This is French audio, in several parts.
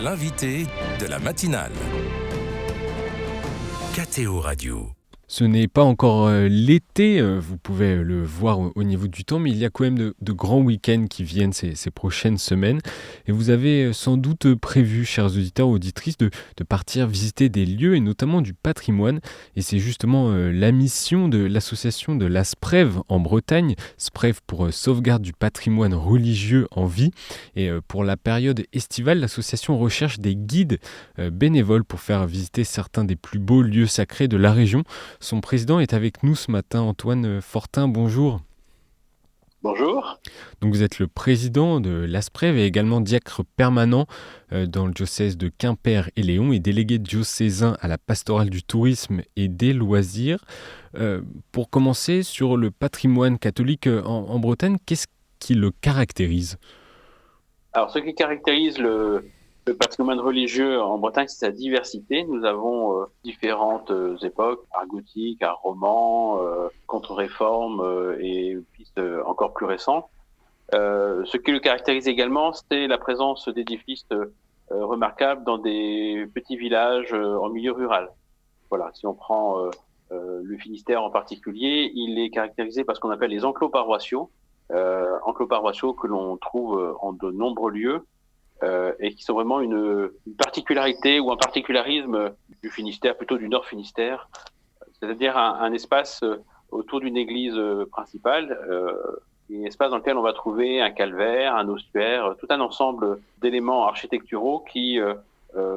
l'invité de la matinale. KTO Radio. Ce n'est pas encore l'été, vous pouvez le voir au niveau du temps, mais il y a quand même de grands week-ends qui viennent ces prochaines semaines. Et vous avez sans doute prévu, chers auditeurs, auditrices, de partir visiter des lieux et notamment du patrimoine. Et c'est justement la mission de l'association de la SPREV en Bretagne, SPREV pour sauvegarde du patrimoine religieux en vie. Et pour la période estivale, l'association recherche des guides bénévoles pour faire visiter certains des plus beaux lieux sacrés de la région. Son président est avec nous ce matin, Antoine Fortin, bonjour. Bonjour. Donc vous êtes le président de l'ASPREV et également diacre permanent dans le diocèse de Quimper et Léon et délégué diocésain à la pastorale du tourisme et des loisirs. Pour commencer, sur le patrimoine catholique en Bretagne, qu'est-ce qui le caractérise ? Alors ce qui caractérise le patrimoine religieux en Bretagne, c'est sa diversité. Nous avons différentes époques, art gothique, art roman, contre-réforme et pistes encore plus récentes. Ce qui le caractérise également, c'est la présence d'édifices remarquables dans des petits villages en milieu rural. Voilà, si on prend le Finistère en particulier, il est caractérisé par ce qu'on appelle les enclos paroissiaux. Enclos paroissiaux que l'on trouve en de nombreux lieux. Et qui sont vraiment une particularité ou un particularisme du Finistère, plutôt du Nord Finistère, c'est-à-dire un espace autour d'une église principale, un espace dans lequel on va trouver un calvaire, un ossuaire, tout un ensemble d'éléments architecturaux qui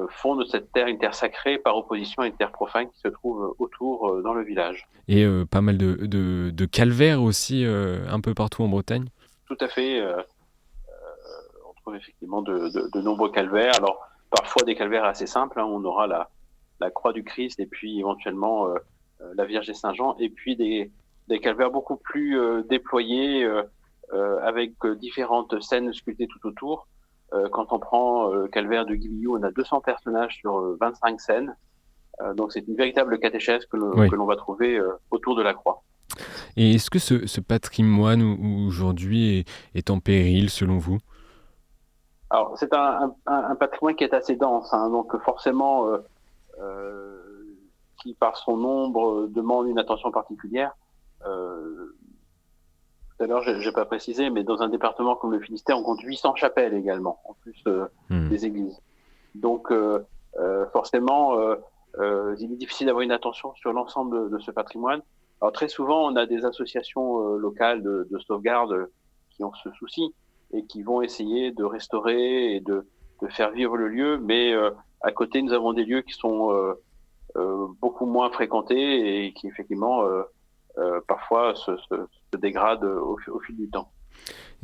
font de cette terre une terre sacrée par opposition à une terre profane qui se trouve autour dans le village. Et pas mal de calvaires aussi un peu partout en Bretagne ? Tout à fait. Effectivement de nombreux calvaires. Alors parfois des calvaires assez simples, hein. On aura la croix du Christ et puis éventuellement la Vierge et Saint Jean, et puis des calvaires beaucoup plus déployés avec différentes scènes sculptées tout autour. Quand on prend le calvaire de Guiliou, on a 200 personnages sur 25 scènes. Donc c'est une véritable catéchèse que l'on va trouver autour de la croix. Et est-ce que ce patrimoine aujourd'hui est en péril selon vous ? Alors, c'est un patrimoine qui est assez dense, hein, donc forcément, qui par son nombre demande une attention particulière. Tout à l'heure, je n'ai pas précisé, mais dans un département comme le Finistère, on compte 800 chapelles également, en plus des églises. Donc, forcément, il est difficile d'avoir une attention sur l'ensemble de ce patrimoine. Alors, très souvent, on a des associations locales de sauvegarde qui ont ce souci et qui vont essayer de restaurer et de faire vivre le lieu. Mais à côté, nous avons des lieux qui sont beaucoup moins fréquentés et qui, effectivement, parfois se dégradent au fil du temps.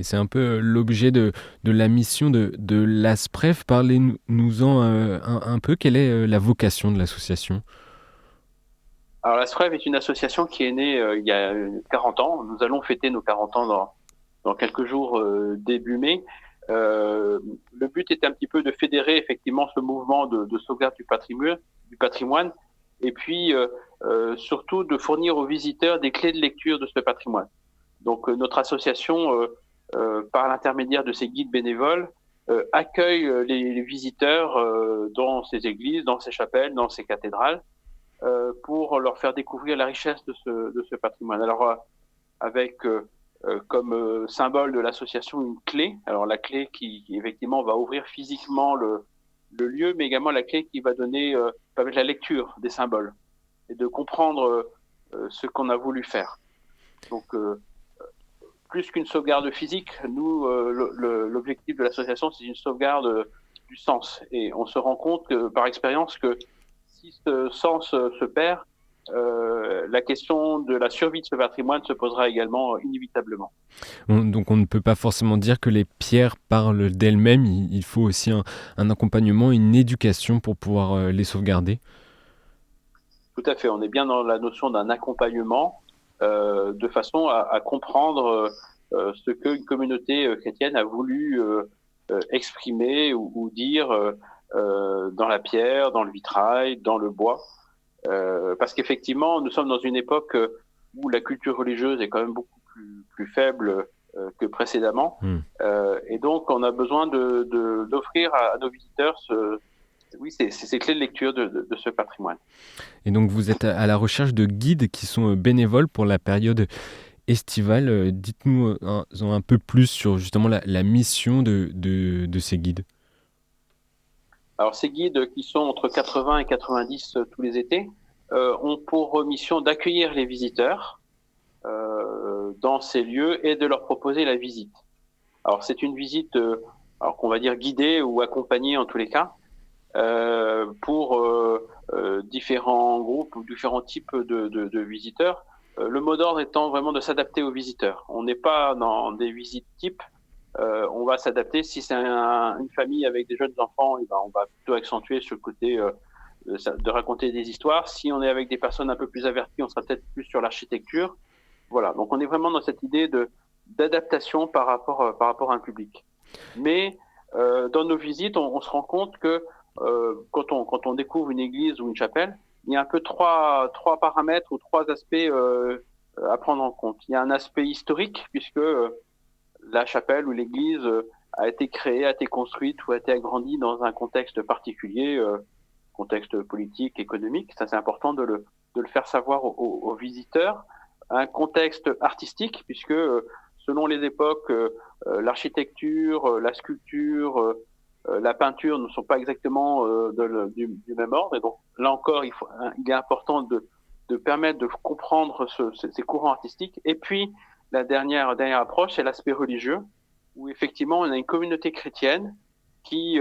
Et c'est un peu l'objet de la mission de l'ASPREV. Parlez-nous-en un peu. Quelle est la vocation de l'association ? Alors, l'ASPREV est une association qui est née il y a 40 ans. Nous allons fêter nos 40 ans dans quelques jours début mai. Le but était un petit peu de fédérer effectivement ce mouvement de sauvegarde du patrimoine et puis surtout de fournir aux visiteurs des clés de lecture de ce patrimoine. Donc notre association, par l'intermédiaire de ses guides bénévoles, accueille les visiteurs dans ces églises, dans ces chapelles, dans ces cathédrales, pour leur faire découvrir la richesse de ce patrimoine. Alors avec comme symbole de l'association une clé. Alors la clé qui effectivement va ouvrir physiquement le lieu, mais également la clé qui va permettre la lecture des symboles et de comprendre ce qu'on a voulu faire. Donc plus qu'une sauvegarde physique, nous l'objectif de l'association, c'est une sauvegarde du sens. Et on se rend compte par expérience que si ce sens se perd, la question de la survie de ce patrimoine se posera également inévitablement. Donc on ne peut pas forcément dire que les pierres parlent d'elles-mêmes, il faut aussi un accompagnement, une éducation pour pouvoir les sauvegarder. Tout à fait, on est bien dans la notion d'un accompagnement de façon à comprendre ce qu'une communauté chrétienne a voulu exprimer ou dire dans la pierre, dans le vitrail, dans le bois. Parce qu'effectivement, nous sommes dans une époque où la culture religieuse est quand même beaucoup plus faible que précédemment. Et donc, on a besoin d'offrir à nos visiteurs ces clés de lecture de ce patrimoine. Et donc, vous êtes à la recherche de guides qui sont bénévoles pour la période estivale. Dites-nous un peu plus sur justement la mission de ces guides. Alors, ces guides qui sont entre 80 et 90 tous les étés ont pour mission d'accueillir les visiteurs dans ces lieux et de leur proposer la visite. Alors, c'est une visite alors qu'on va dire guidée ou accompagnée en tous les cas pour différents groupes ou différents types de visiteurs. Le mot d'ordre étant vraiment de s'adapter aux visiteurs. On n'est pas dans des visites types. On va s'adapter. Si c'est une famille avec des jeunes enfants, on va plutôt accentuer sur le côté de raconter des histoires. Si on est avec des personnes un peu plus averties, on sera peut-être plus sur l'architecture. Voilà. Donc on est vraiment dans cette idée d'adaptation par rapport à un public. Mais dans nos visites, on se rend compte que quand on découvre une église ou une chapelle, il y a un peu trois paramètres ou trois aspects à prendre en compte. Il y a un aspect historique, puisque la chapelle ou l'église a été créée, a été construite ou a été agrandie dans un contexte particulier, contexte politique, économique. Ça, c'est important de le faire savoir aux visiteurs. Un contexte artistique, puisque selon les époques, l'architecture, la sculpture, la peinture ne sont pas exactement du même ordre. Et donc, là encore, il est important de permettre de comprendre ces courants artistiques. Et puis, la dernière approche, c'est l'aspect religieux, où effectivement, on a une communauté chrétienne qui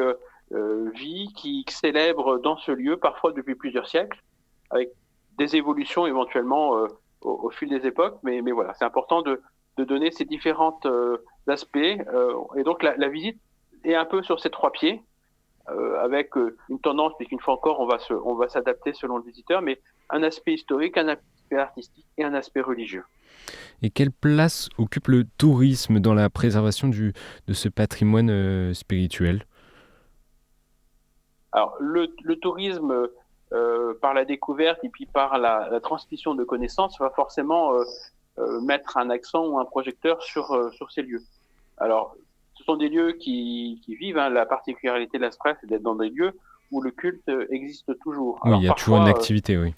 vit, qui célèbre dans ce lieu, parfois depuis plusieurs siècles, avec des évolutions éventuellement au fil des époques. Mais voilà, c'est important de donner ces différents aspects. Et donc, la visite est un peu sur ces trois pieds, avec une tendance, puisqu'une fois encore, on va s'adapter selon le visiteur, mais un aspect historique, un aspect artistique et un aspect religieux. Et quelle place occupe le tourisme dans la préservation de ce patrimoine spirituel ? Alors, le tourisme, par la découverte et puis par la transmission de connaissances, va forcément mettre un accent ou un projecteur sur ces lieux. Alors, ce sont des lieux qui vivent. La particularité de l'Asprès, c'est d'être dans des lieux où le culte existe toujours. Oui, il y a toujours une activité, oui.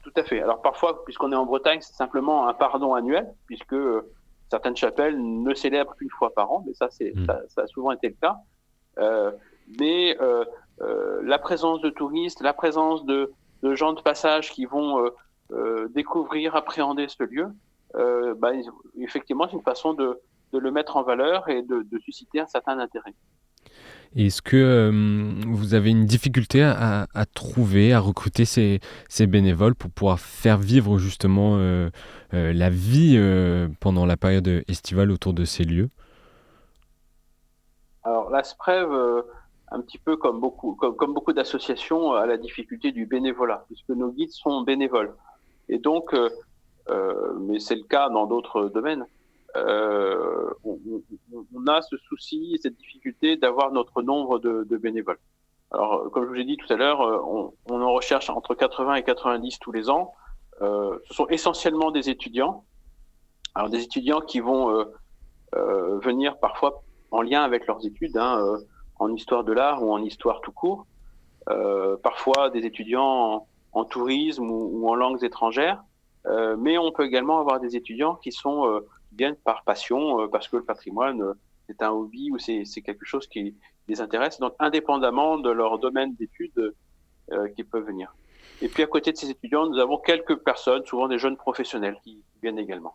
Tout à fait. Alors parfois, puisqu'on est en Bretagne, c'est simplement un pardon annuel, puisque certaines chapelles ne célèbrent qu'une fois par an, mais ça a souvent été le cas. Mais la présence de touristes, la présence de gens de passage qui vont découvrir, appréhender ce lieu, effectivement, c'est une façon de le mettre en valeur et de susciter un certain intérêt. Est-ce que vous avez une difficulté à trouver, à recruter ces bénévoles pour pouvoir faire vivre justement la vie pendant la période estivale autour de ces lieux ? Alors l'Asprève, un petit peu comme beaucoup d'associations, a la difficulté du bénévolat, puisque nos guides sont bénévoles. Et donc, mais c'est le cas dans d'autres domaines, on a ce souci, cette difficulté d'avoir notre nombre de bénévoles. Alors, comme je vous l'ai dit tout à l'heure, on en recherche entre 80 et 90 tous les ans. Ce sont essentiellement des étudiants. Alors, des étudiants qui vont venir parfois en lien avec leurs études, en histoire de l'art ou en histoire tout court. Parfois des étudiants en tourisme ou en langues étrangères. Mais on peut également avoir des étudiants qui viennent par passion, parce que le patrimoine, c'est un hobby ou c'est quelque chose qui les intéresse, donc indépendamment de leur domaine d'études qui peuvent venir. Et puis à côté de ces étudiants, nous avons quelques personnes, souvent des jeunes professionnels, qui viennent également.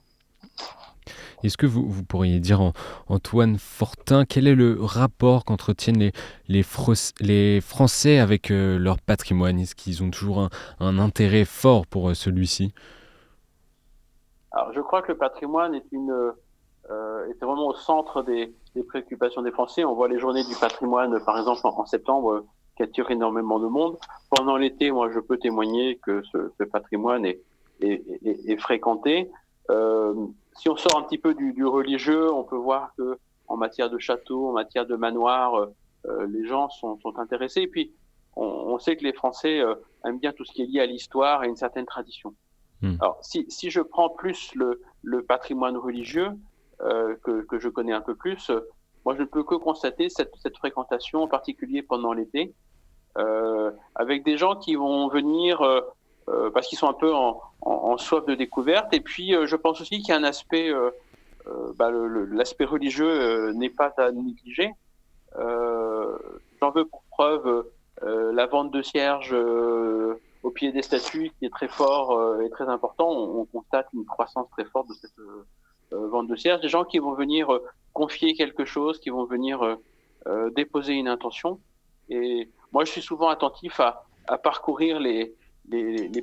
Est-ce que vous pourriez dire, Antoine Fortin, quel est le rapport qu'entretiennent les Français avec leur patrimoine ? Est-ce qu'ils ont toujours un intérêt fort pour celui-ci ? Alors, je crois que le patrimoine est vraiment au centre des préoccupations des Français. On voit les journées du patrimoine, par exemple, en septembre, qui attirent énormément de monde. Pendant l'été, moi, je peux témoigner que ce patrimoine est fréquenté. Si on sort un petit peu du religieux, on peut voir que en matière de château, en matière de manoir, les gens sont intéressés. Et puis, on sait que les Français aiment bien tout ce qui est lié à l'histoire et une certaine tradition. Alors, si je prends plus le patrimoine religieux, que je connais un peu plus, moi je ne peux que constater cette fréquentation, en particulier pendant l'été, avec des gens qui vont venir parce qu'ils sont un peu en soif de découverte. Et puis je pense aussi qu'il y a un aspect, l'aspect religieux n'est pas à négliger. J'en veux pour preuve la vente de cierges au pied des statues, qui est très fort et très important. On constate une croissance très forte de cette vente de cierges. Des gens qui vont venir confier quelque chose, qui vont venir déposer une intention. Et moi, je suis souvent attentif à parcourir les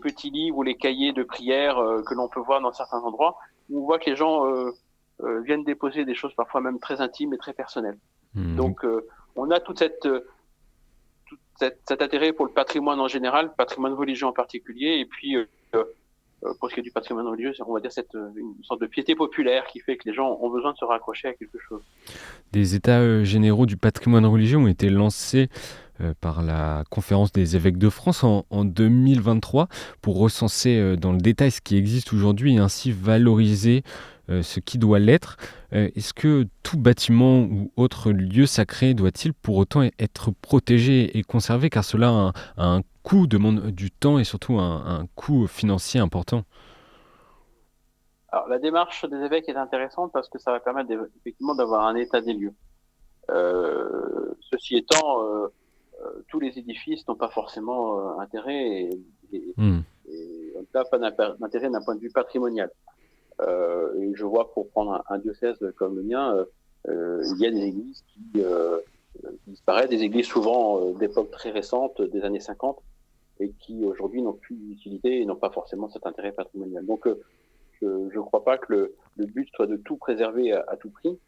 petits livres ou les cahiers de prière que l'on peut voir dans certains endroits, où on voit que les gens viennent déposer des choses parfois même très intimes et très personnelles. Donc, on a tout cet intérêt pour le patrimoine en général, le patrimoine religieux en particulier, et puis pour ce qui est du patrimoine religieux, on va dire une sorte de piété populaire qui fait que les gens ont besoin de se raccrocher à quelque chose. Des états généraux du patrimoine religieux ont été lancés par la Conférence des évêques de France en 2023 pour recenser dans le détail ce qui existe aujourd'hui et ainsi valoriser ce qui doit l'être. Est-ce que tout bâtiment ou autre lieu sacré doit-il pour autant être protégé et conservé, car cela a un coût, demande du temps et surtout un coût financier important? Alors, la démarche des évêques est intéressante parce que ça va permettre effectivement d'avoir un état des lieux. Ceci étant, tous les édifices n'ont pas forcément intérêt et en tout cas pas d'intérêt d'un point de vue patrimonial. Et je vois, pour prendre un diocèse comme le mien, il y a des églises qui disparaissent, des églises souvent d'époque très récente, des années 50, et qui aujourd'hui n'ont plus d'utilité et n'ont pas forcément cet intérêt patrimonial. Donc je ne crois pas que le but soit de tout préserver à tout prix.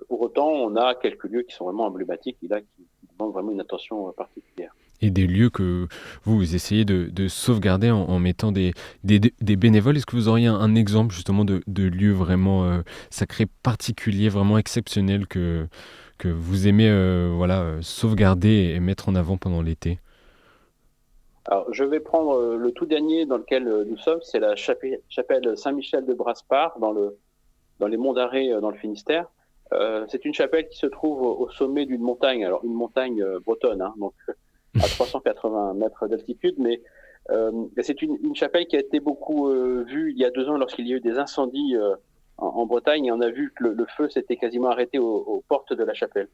Pour autant, on a quelques lieux qui sont vraiment emblématiques et là qui demandent vraiment une attention particulière. Et des lieux que vous essayez de sauvegarder en mettant des bénévoles. Est-ce que vous auriez un exemple justement de lieux vraiment sacrés, particuliers, vraiment exceptionnels que vous aimez sauvegarder et mettre en avant pendant l'été? Alors, je vais prendre le tout dernier dans lequel nous sommes, c'est la chapelle Saint-Michel de Brasparts dans les monts d'Arrée dans le Finistère. C'est une chapelle qui se trouve au sommet d'une montagne, alors une montagne bretonne, donc à 380 mètres d'altitude, mais c'est une chapelle qui a été beaucoup vue il y a 2 ans lorsqu'il y a eu des incendies en Bretagne, et on a vu que le feu s'était quasiment arrêté aux portes de la chapelle.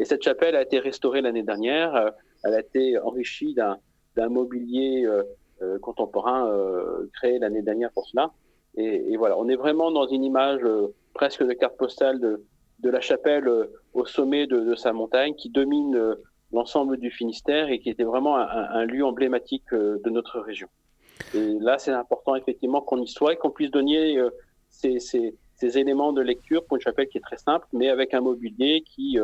Et cette chapelle a été restaurée l'année dernière, elle a été enrichie d'un mobilier contemporain créé l'année dernière pour cela. Et voilà, on est vraiment dans une image presque de carte postale de la chapelle au sommet de sa montagne qui domine l'ensemble du Finistère et qui était vraiment un lieu emblématique de notre région. Et là, c'est important effectivement qu'on y soit et qu'on puisse donner ces éléments de lecture pour une chapelle qui est très simple, mais avec un mobilier qui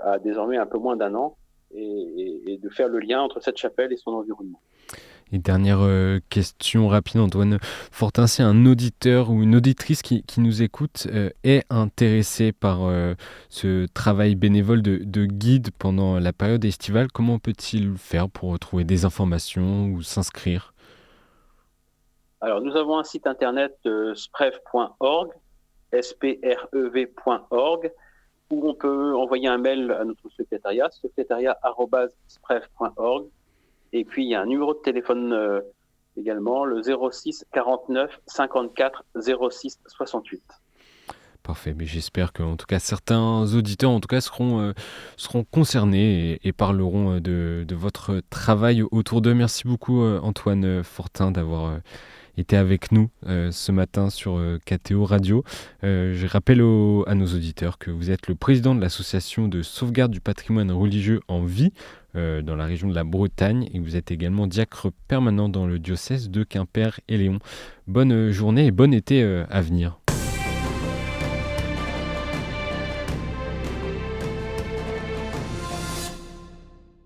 a désormais un peu moins d'1 an, et de faire le lien entre cette chapelle et son environnement. Et dernière question rapide, Antoine Fortin, si un auditeur ou une auditrice qui nous écoute est intéressé par ce travail bénévole de guide pendant la période estivale, comment peut-il faire pour trouver des informations ou s'inscrire? Alors, nous avons un site internet sprev.org, sprev.org, où on peut envoyer un mail à notre secrétariat@sprev.org. Et puis, il y a un numéro de téléphone également, le 06 49 54 06 68. Parfait, mais j'espère que, en tout cas, certains auditeurs, en tout cas, seront concernés et parleront de votre travail autour d'eux. Merci beaucoup, Antoine Fortin, d'avoir été avec nous ce matin sur KTO Radio. Je rappelle à nos auditeurs que vous êtes le président de l'association de sauvegarde du patrimoine religieux en vie dans la région de la Bretagne, et vous êtes également diacre permanent dans le diocèse de Quimper et Léon. Bonne journée et bon été à venir.